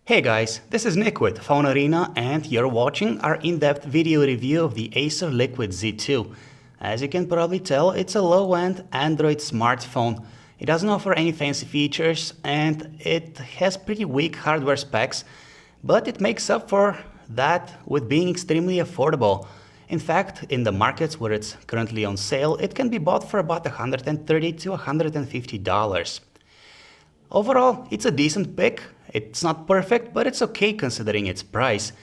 Hey guys, this is Nick with Phone Arena and you're watching our in-depth video review of the Acer Liquid Z2. As you can probably tell, it's a low-end Android smartphone. It doesn't offer any fancy features and it has pretty weak hardware specs, but it makes up for that with being extremely affordable. In fact, in the markets where it's currently on sale, it can be bought for about $130 to $150. Overall, it's a decent pick. It's not perfect, but it's okay considering its price.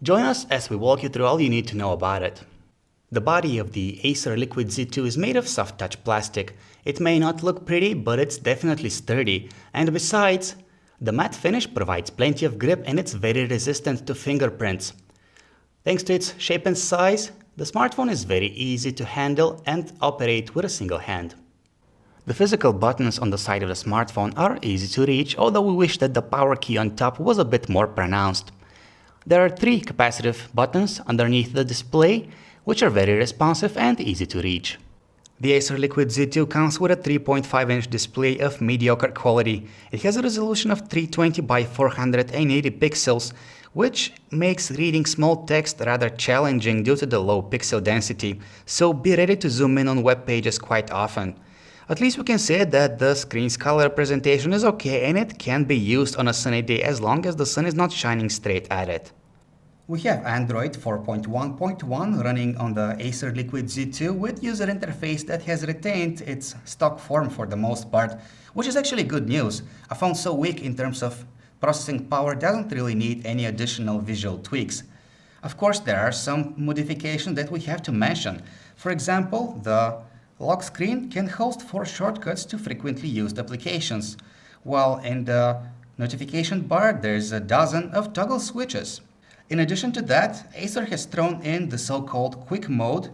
Join us as we walk you through all you need to know about it. The body of the Acer Liquid Z2 is made of soft touch plastic. It may not look pretty, but it's definitely sturdy. And besides, the matte finish provides plenty of grip and it's very resistant to fingerprints. Thanks to its shape and size, the smartphone is very easy to handle and operate with a single hand. The physical buttons on the side of the smartphone are easy to reach, although we wish that the power key on top was a bit more pronounced. There are three capacitive buttons underneath the display, which are very responsive and easy to reach. The Acer Liquid Z2 comes with a 3.5-inch display of mediocre quality. It has a resolution of 320 by 480 pixels, which makes reading small text rather challenging due to the low pixel density, so be ready to zoom in on web pages quite often. At least we can say that the screen's color representation is okay and it can be used on a sunny day as long as the sun is not shining straight at it. We have Android 4.1.1 running on the Acer Liquid Z2 with user interface that has retained its stock form for the most part, which is actually good news. A phone so weak in terms of processing power doesn't really need any additional visual tweaks. Of course, there are some modifications that we have to mention. For example, the lock screen can host 4 shortcuts to frequently used applications, while in the notification bar there's a dozen of toggle switches. In addition to that, Acer has thrown in the so-called Quick Mode,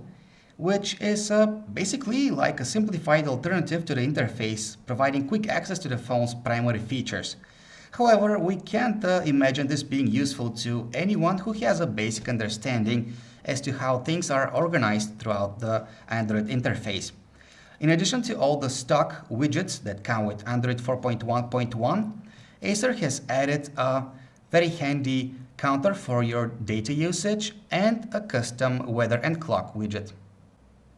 which is basically like a simplified alternative to the interface, providing quick access to the phone's primary features. However, we can't imagine this being useful to anyone who has a basic understanding as to how things are organized throughout the Android interface. In addition to all the stock widgets that come with Android 4.1.1, Acer has added a very handy counter for your data usage and a custom weather and clock widget.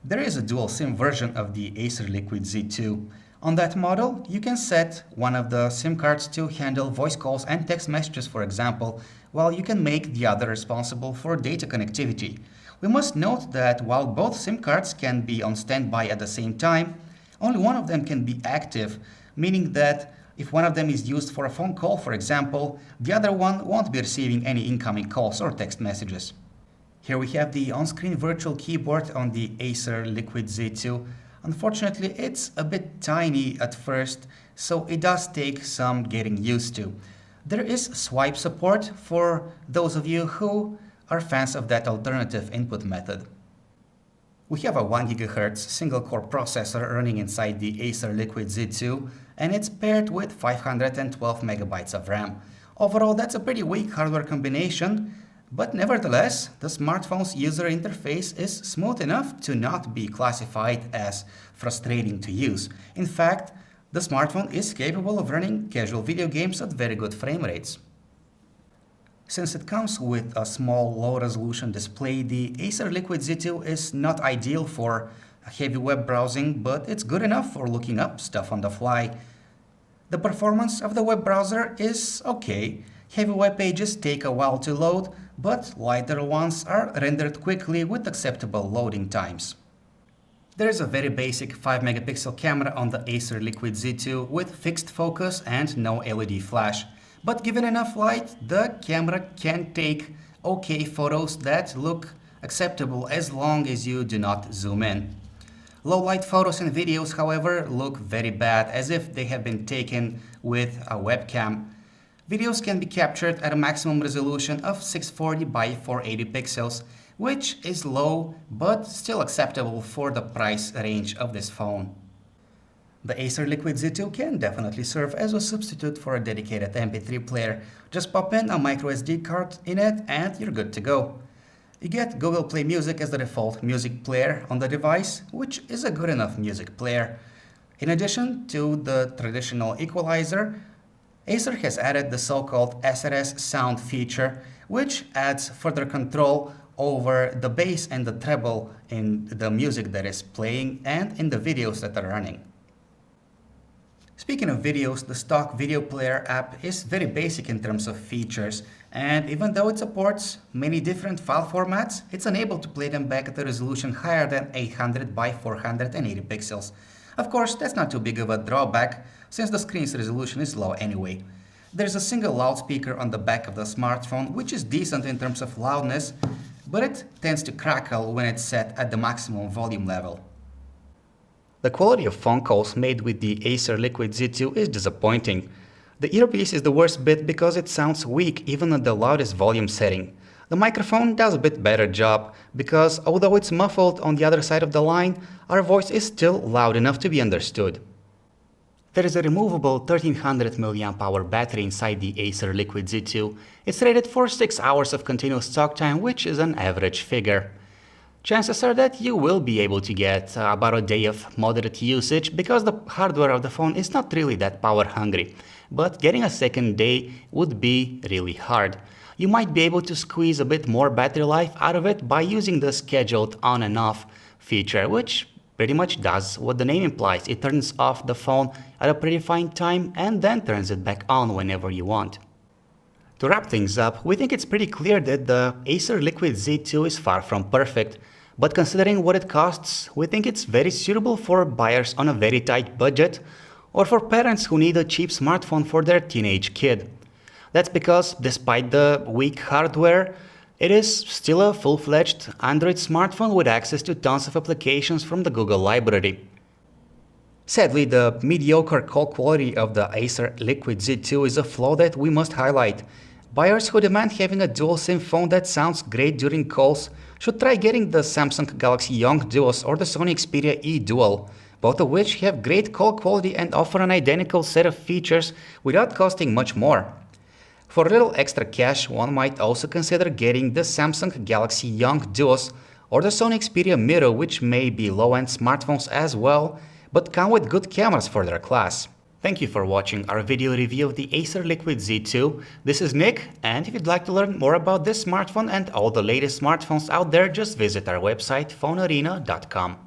There is a dual SIM version of the Acer Liquid Z2. On that model, you can set one of the SIM cards to handle voice calls and text messages, for example, while you can make the other responsible for data connectivity. We must note that while both SIM cards can be on standby at the same time, only one of them can be active, meaning that if one of them is used for a phone call, for example, the other one won't be receiving any incoming calls or text messages. Here we have the on-screen virtual keyboard on the Acer Liquid Z2. Unfortunately, it's a bit tiny at first, so it does take some getting used to. There is swipe support for those of you who are fans of that alternative input method. We have a 1 GHz single-core processor running inside the Acer Liquid Z2, and it's paired with 512 MB of RAM. Overall, that's a pretty weak hardware combination, but nevertheless, the smartphone's user interface is smooth enough to not be classified as frustrating to use. In fact, the smartphone is capable of running casual video games at very good frame rates. Since it comes with a small, low-resolution display, the Acer Liquid Z2 is not ideal for heavy web browsing, but it's good enough for looking up stuff on the fly. The performance of the web browser is okay. Heavy web pages take a while to load, but lighter ones are rendered quickly with acceptable loading times. There is a very basic 5-megapixel camera on the Acer Liquid Z2 with fixed focus and no LED flash. But given enough light, the camera can take okay photos that look acceptable as long as you do not zoom in. Low light photos and videos, however, look very bad, as if they have been taken with a webcam. Videos can be captured at a maximum resolution of 640 by 480 pixels, which is low but still acceptable for the price range of this phone. The Acer Liquid Z2 can definitely serve as a substitute for a dedicated MP3 player. Just pop in a microSD card in it and you're good to go. You get Google Play Music as the default music player on the device, which is a good enough music player. In addition to the traditional equalizer, Acer has added the so-called SRS sound feature, which adds further control over the bass and the treble in the music that is playing and in the videos that are running. Speaking of videos, the stock video player app is very basic in terms of features, and even though it supports many different file formats, it's unable to play them back at a resolution higher than 800 by 480 pixels. Of course, that's not too big of a drawback, since the screen's resolution is low anyway. There's a single loudspeaker on the back of the smartphone, which is decent in terms of loudness, but it tends to crackle when it's set at the maximum volume level. The quality of phone calls made with the Acer Liquid Z2 is disappointing. The earpiece is the worst bit because it sounds weak even at the loudest volume setting. The microphone does a bit better job because although it's muffled on the other side of the line, our voice is still loud enough to be understood. There is a removable 1300 mAh battery inside the Acer Liquid Z2. It's rated for 6 hours of continuous talk time, which is an average figure. Chances are that you will be able to get about a day of moderate usage because the hardware of the phone is not really that power hungry, but getting a second day would be really hard. You might be able to squeeze a bit more battery life out of it by using the scheduled on and off feature, which pretty much does what the name implies. It turns off the phone at a predefined time and then turns it back on whenever you want. To wrap things up, we think it's pretty clear that the Acer Liquid Z2 is far from perfect, but considering what it costs, we think it's very suitable for buyers on a very tight budget or for parents who need a cheap smartphone for their teenage kid. That's because, despite the weak hardware, it is still a full-fledged Android smartphone with access to tons of applications from the Google library. Sadly, the mediocre call quality of the Acer Liquid Z2 is a flaw that we must highlight. Buyers who demand having a dual SIM phone that sounds great during calls should try getting the Samsung Galaxy Young Duos or the Sony Xperia E Dual, both of which have great call quality and offer an identical set of features without costing much more. For a little extra cash, one might also consider getting the Samsung Galaxy Young Duos or the Sony Xperia Miro, which may be low-end smartphones as well, but come with good cameras for their class. Thank you for watching our video review of the Acer Liquid Z2. This is Nick, and if you'd like to learn more about this smartphone and all the latest smartphones out there, just visit our website phonearena.com.